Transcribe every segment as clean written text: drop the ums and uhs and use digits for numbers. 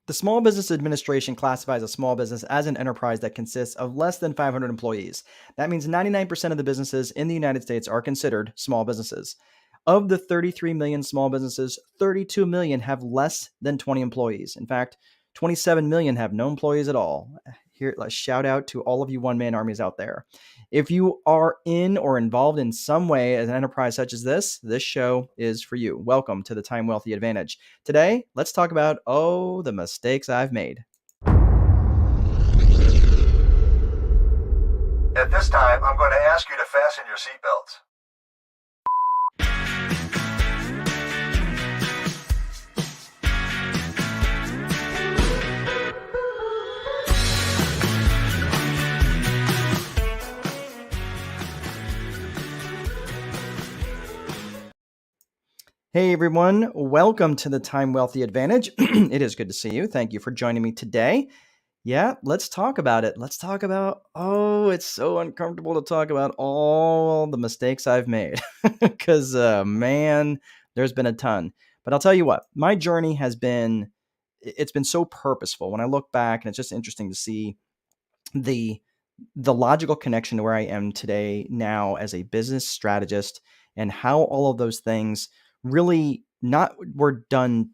The Small Business Administration classifies a small business as an enterprise that consists of less than 500 employees. That means 99% of the businesses in the United States are considered small businesses. Of the 33 million small businesses, 32 million have less than 20 employees. In fact, 27 million have no employees at all. Here, let's shout out to all of you one-man armies out there. If you are in or involved in some way as an enterprise such as this show is for you. Welcome to the Time Wealthy Advantage. Today, let's talk about, the mistakes I've made. At this time, I'm going to ask you to fasten your seatbelts. Hey everyone, welcome to the Time Wealthy Advantage. It is good to see you. Thank you for joining me today. Yeah, let's talk about it. Let's talk about, it's so uncomfortable to talk about all the mistakes I've made because, man, there's been a ton. But I'll tell you what, my journey it's been so purposeful. When I look back, and it's just interesting to see the logical connection to where I am today now as a business strategist and how all of those things really not were done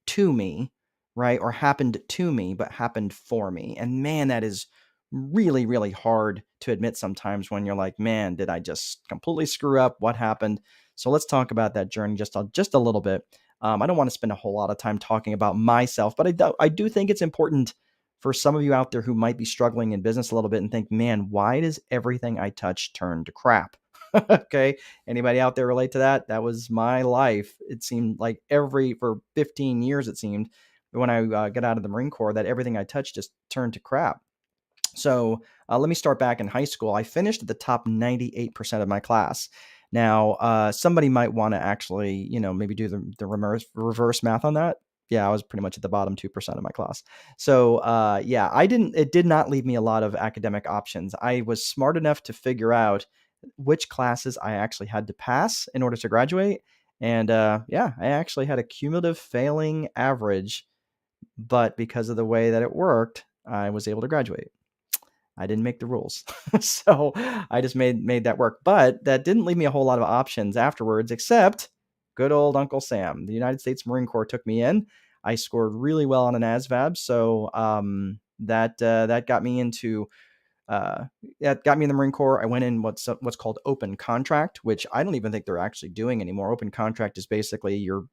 to me, right? Or happened to me, but happened for me. And man, that is really, really hard to admit sometimes when you're like, man, did I just completely screw up? What happened? So let's talk about that journey just a little bit. I don't want to spend a whole lot of time talking about myself, but I do think it's important for some of you out there who might be struggling in business a little bit and think, man, why does everything I touch turn to crap? Okay. Anybody out there relate to that? That was my life. It seemed like for 15 years, it seemed when I got out of the Marine Corps that everything I touched just turned to crap. So let me start back in high school. I finished at the top 98% of my class. Now, somebody might want to actually, maybe do the reverse math on that. Yeah, I was pretty much at the bottom 2% of my class. So it did not leave me a lot of academic options. I was smart enough to figure out which classes I actually had to pass in order to graduate. And I actually had a cumulative failing average, but because of the way that it worked, I was able to graduate. I didn't make the rules. So I just made that work. But that didn't leave me a whole lot of options afterwards, except good old Uncle Sam. The United States Marine Corps took me in. I scored really well on an ASVAB. So that got me into that got me in the Marine Corps. I went in what's called open contract, which I don't even think they're actually doing anymore. Open contract is basically you're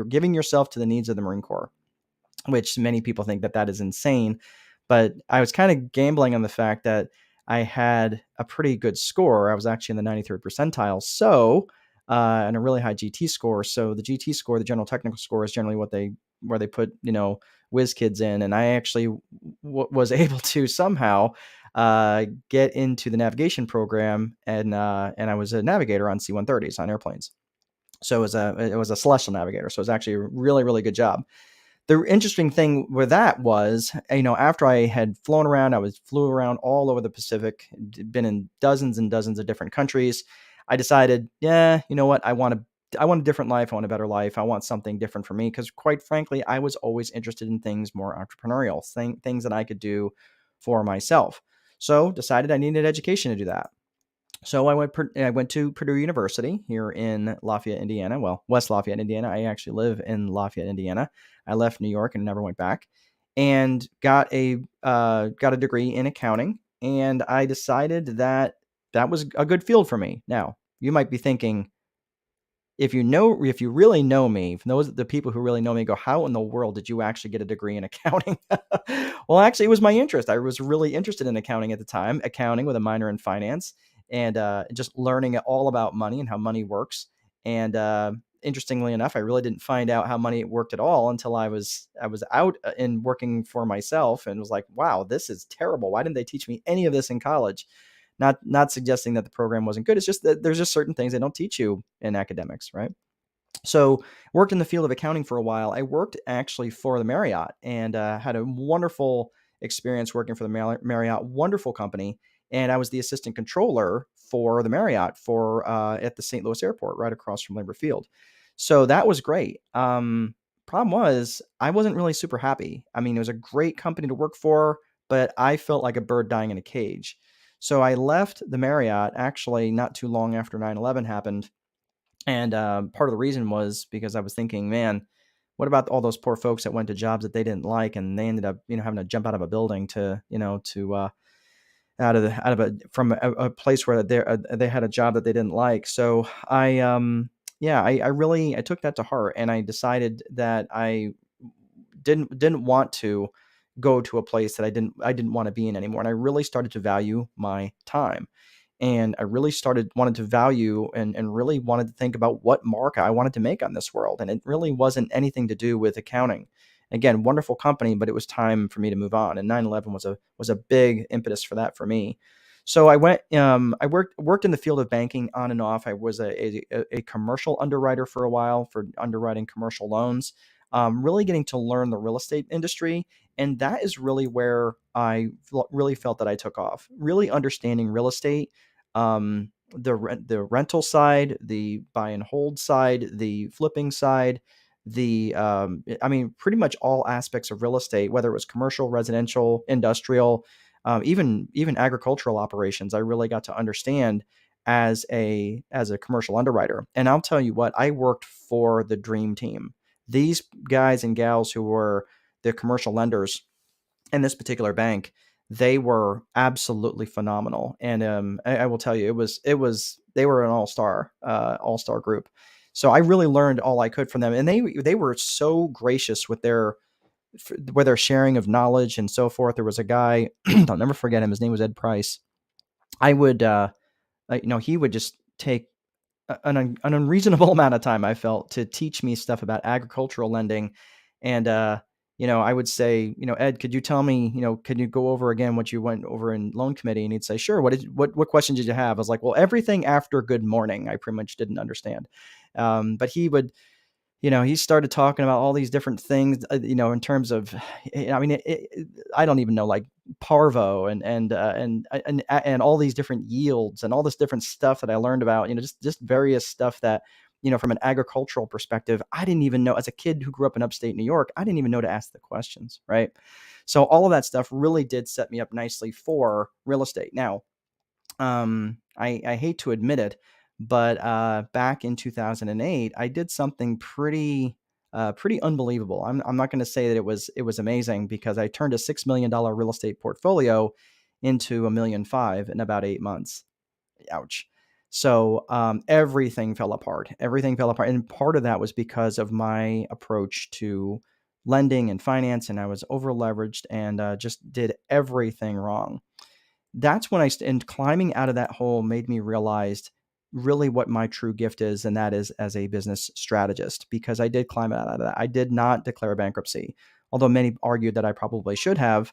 giving yourself to the needs of the Marine Corps, which many people think that is insane. But I was kind of gambling on the fact that I had a pretty good score. I was actually in the 93rd percentile. So, and a really high GT score. So the GT score, the general technical score, is generally where they put, whiz kids in. And I actually was able to somehow get into the navigation program, and I was a navigator on C-130s on airplanes. So it was a celestial navigator. So it was actually a really, really good job. The interesting thing with that was, after I had flown around, flew around all over the Pacific, been in dozens and dozens of different countries. I decided, yeah, you know what? I want a different life. I want a better life. I want something different for me. Because quite frankly, I was always interested in things more entrepreneurial, things that I could do for myself. So decided I needed education to do that. So I went to Purdue University here in Lafayette, Indiana. Well, West Lafayette, Indiana. I actually live in Lafayette, Indiana. I left New York and never went back, and got a degree in accounting. And I decided that was a good field for me. Now, you might be thinking, if you really know me, the people who really know me go, how in the world did you actually get a degree in accounting? Well, actually, it was my interest. I was really interested in accounting at the time, accounting with a minor in finance, and just learning all about money and how money works. And interestingly enough, I really didn't find out how money worked at all until I was out and working for myself, and was like, wow, this is terrible. Why didn't they teach me any of this in college? Not suggesting that the program wasn't good. It's just that there's just certain things they don't teach you in academics, right? So worked in the field of accounting for a while. I worked actually for the Marriott, and had a wonderful experience working for the Marriott, wonderful company. And I was the assistant controller for the Marriott at the St. Louis airport, right across from Labor Field. So that was great. problem was I wasn't really super happy. I mean, it was a great company to work for, but I felt like a bird dying in a cage. So I left the Marriott actually not too long after 9/11 happened. And part of the reason was because I was thinking, man, what about all those poor folks that went to jobs that they didn't like, and they ended up, having to jump out of a building to, out of from a place where they had a job that they didn't like. So I really I took that to heart, and I decided that I didn't want to go to a place that I didn't want to be in anymore, and I really started to value my time. And I really wanted to value and really wanted to think about what mark I wanted to make on this world. And it really wasn't anything to do with accounting. Again, wonderful company, but it was time for me to move on. And 9/11 was a big impetus for that for me. So I went, I worked in the field of banking on and off. I was a commercial underwriter for a while for underwriting commercial loans, really getting to learn the real estate industry. And that is really where I really felt that I took off, really understanding real estate, the rental side, the buy and hold side, the flipping side, I mean, pretty much all aspects of real estate, whether it was commercial, residential, industrial, even agricultural operations. I really got to understand as a commercial underwriter. And I'll tell you what, I worked for the dream team. These guys and gals who were the commercial lenders in this particular bank, they were absolutely phenomenal. And I will tell you, they were an all star group. So I really learned all I could from them, and they were so gracious with their sharing of knowledge and so forth. There was a guy, I'll never forget him. His name was Ed Price. I would, he would just take an unreasonable amount of time, I felt, to teach me stuff about agricultural lending. And, I would say, Ed, could you tell me, can you go over again what you went over in loan committee? And he'd say, sure. What questions did you have? I was like, well, everything after good morning, I pretty much didn't understand. But he would, he started talking about all these different things, in terms of, I mean, I don't even know, like parvo and all these different yields and all this different stuff that I learned about, just various stuff that, from an agricultural perspective, I didn't even know. As a kid who grew up in upstate New York, I didn't even know to ask the questions, right? So all of that stuff really did set me up nicely for real estate. Now, I hate to admit it, but back in 2008, I did something pretty unbelievable. I'm not going to say that it was amazing, because I turned a $6 million real estate portfolio into $1.5 million in about 8 months. Ouch. So everything fell apart. Everything fell apart, and part of that was because of my approach to lending and finance, and I was over leveraged and just did everything wrong. That's when and climbing out of that hole made me realize really what my true gift is, and that is as a business strategist, because I did climb out of that. I did not declare bankruptcy, although many argued that I probably should have.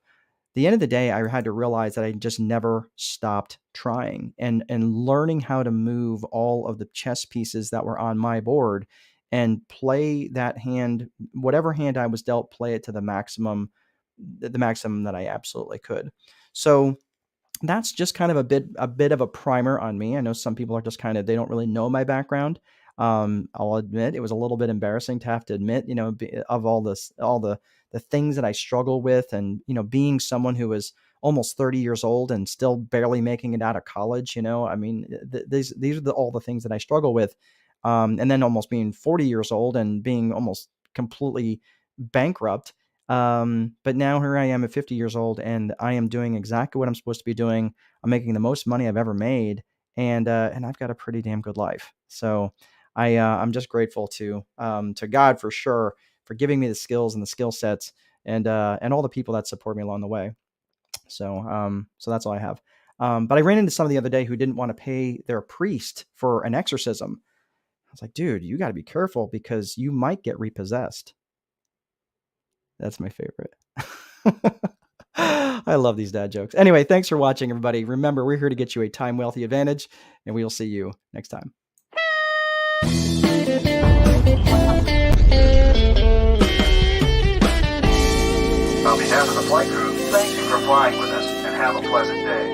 At the end of the day, I had to realize that I just never stopped trying and learning how to move all of the chess pieces that were on my board and play that hand, whatever hand I was dealt, play it to the maximum that I absolutely could. So that's just kind of a bit of a primer on me. I know some people are just they don't really know my background. I'll admit it was a little bit embarrassing to have to admit, of all the things that I struggle with, and, being someone who is almost 30 years old and still barely making it out of college. I mean, these are all the things that I struggle with. And then almost being 40 years old and being almost completely bankrupt. But now here I am at 50 years old, and I am doing exactly what I'm supposed to be doing. I'm making the most money I've ever made, and I've got a pretty damn good life. So I'm just grateful to God for sure for giving me the skills and the skill sets, and all the people that support me along the way. So that's all I have. But I ran into somebody the other day who didn't want to pay their priest for an exorcism. I was like, dude, you got to be careful, because you might get repossessed. That's my favorite. I love these dad jokes. Anyway, thanks for watching, everybody. Remember, we're here to get you a time wealthy advantage, and we will see you next time. On behalf of the flight crew, thank you for flying with us, and have a pleasant day.